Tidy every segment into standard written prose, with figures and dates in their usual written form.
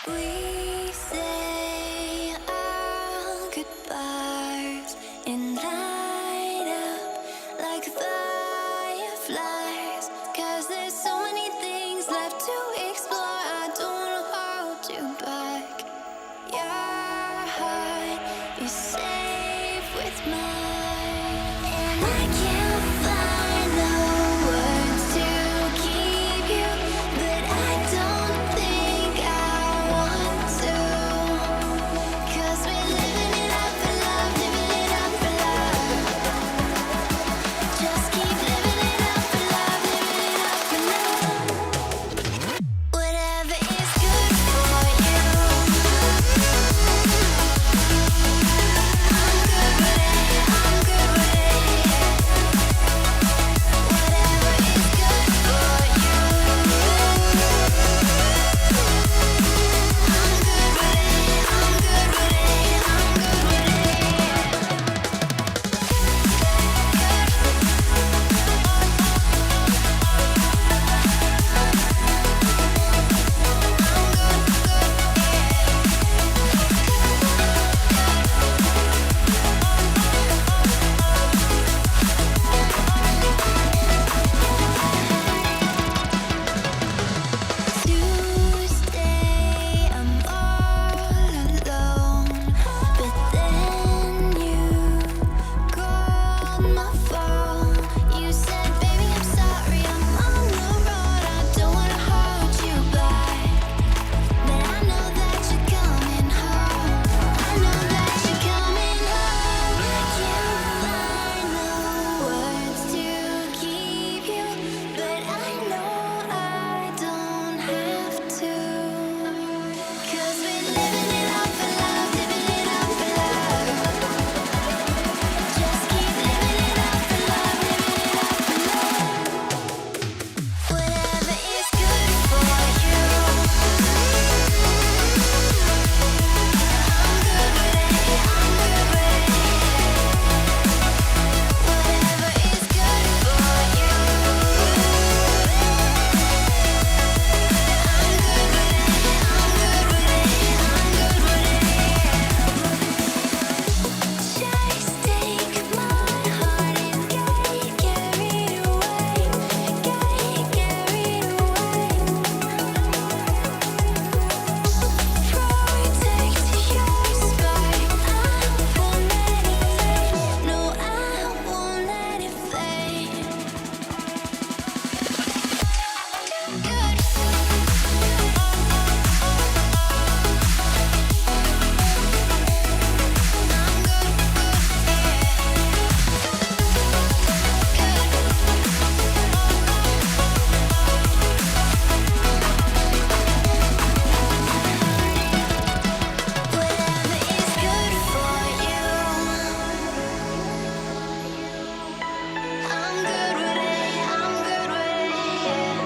We say our goodbyes and light up like fireflies. 'Cause there's so many things left to explore. I don't wanna hold you back. Your heart is safe with mine, and I can't find the words to keep you, but I don't think I want to. 'Cause we're living it up for love, living it up for love. Just keep living it up for love, living it up for love. Whatever is good for you, I'm good with it, I'm good with it. Whatever is good for you, I'm good with it, I'm good with it, I'm good with it. Tuesday, I'm all alone, but then you called my phone. You said, "Baby, I'm sorry, I'm on the road. I don't wanna hold you back, but I know that you're coming home. I know that you're coming home. I can't find the words to keep you, but I know I don't have to. 'Cause we're living it up for love, living it up for love. Just keep living it up for love, living it up for love. Whatever is good for you, I'm good with it, I'm good with it. Whatever is good for you, I'm good with it, I'm good with it, I'm good with it. Just take my heart and get carried away, get carried away. Protect your spark, I won't let it fade. No, I won't let it fade. Good. Whatever is good for you, I'm good with it, I'm good with it.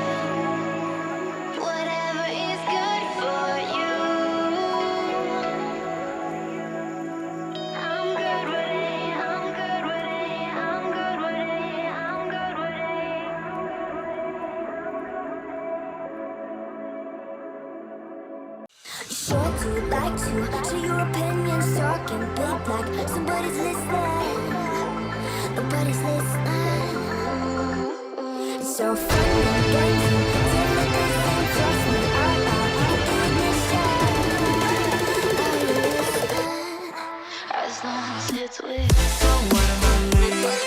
Whatever is good for you, I'm good with it, I'm good with it, I'm good with it, I'm good with it. Sure to like to share your opinions, talking big like somebody's listening, nobody's listening. So fun and games, till the distance, trust me, I'm ignition. Are you listening? As long as it's with So what am I leaving?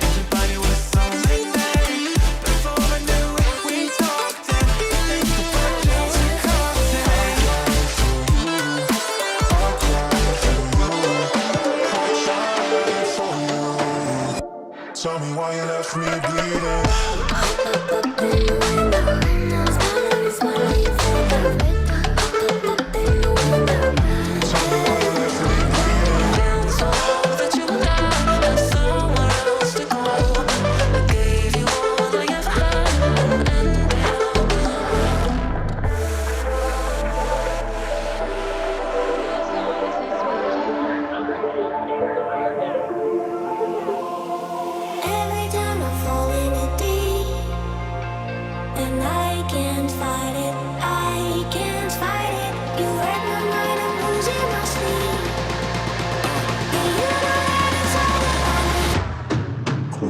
And your body was so magnetic. Before I knew it, we talked and think about just a cocktail. Tell me why you left me bleeding.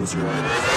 close your eyes.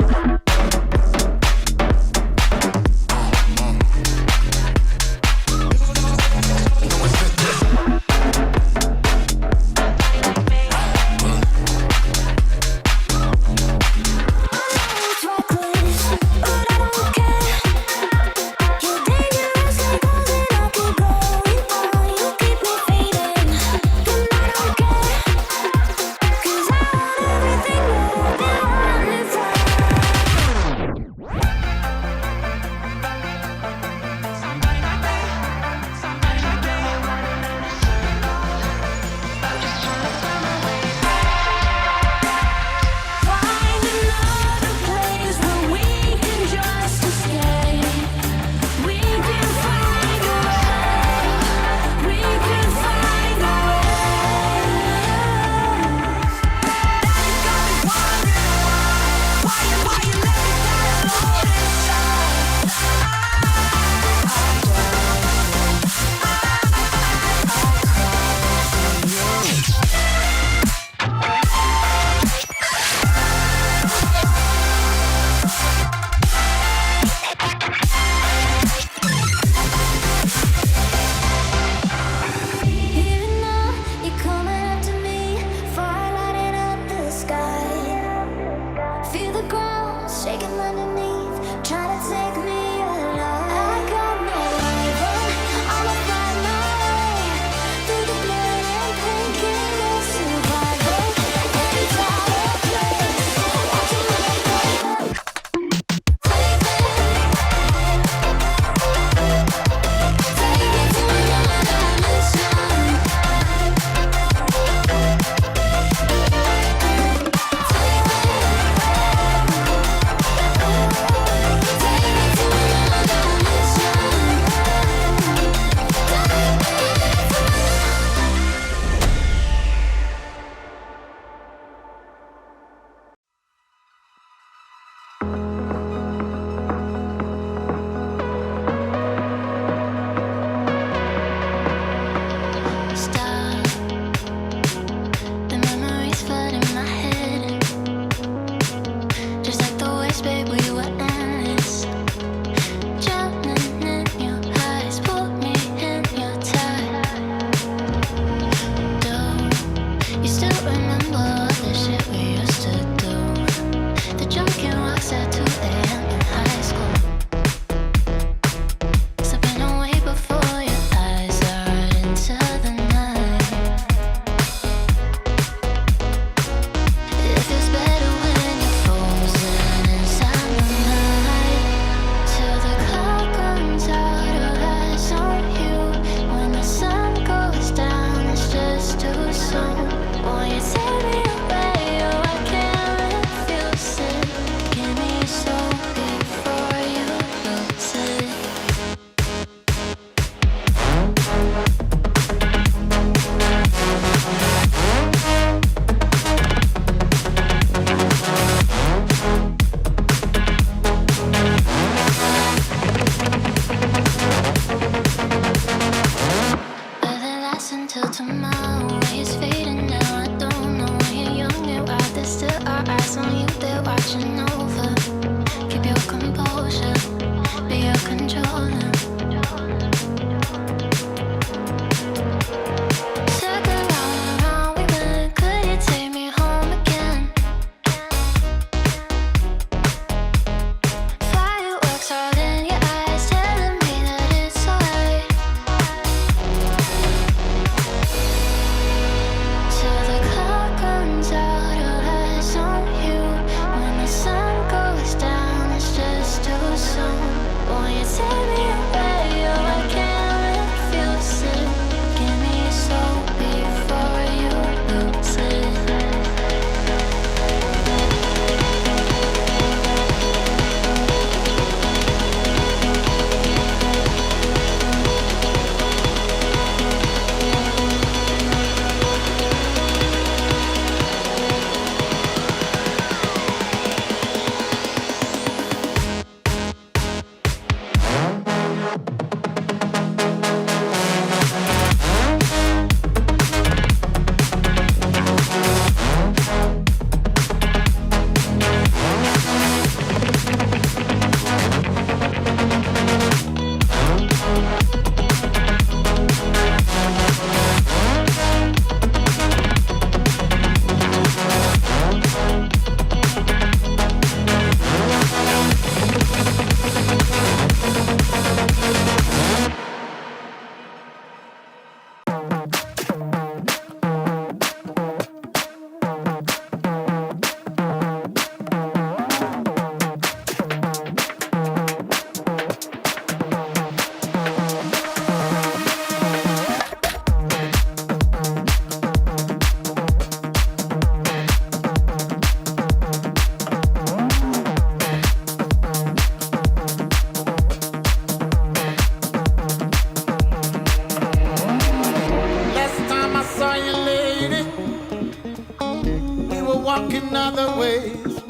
in other ways.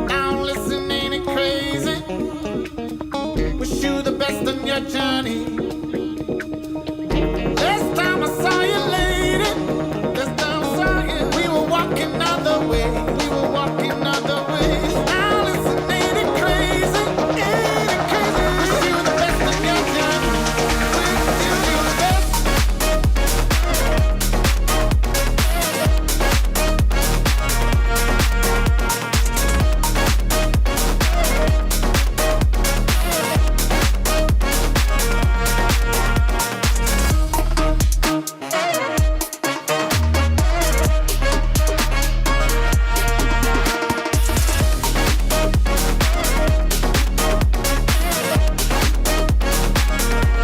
Now listen, ain't it crazy? Wish you the best on your journey.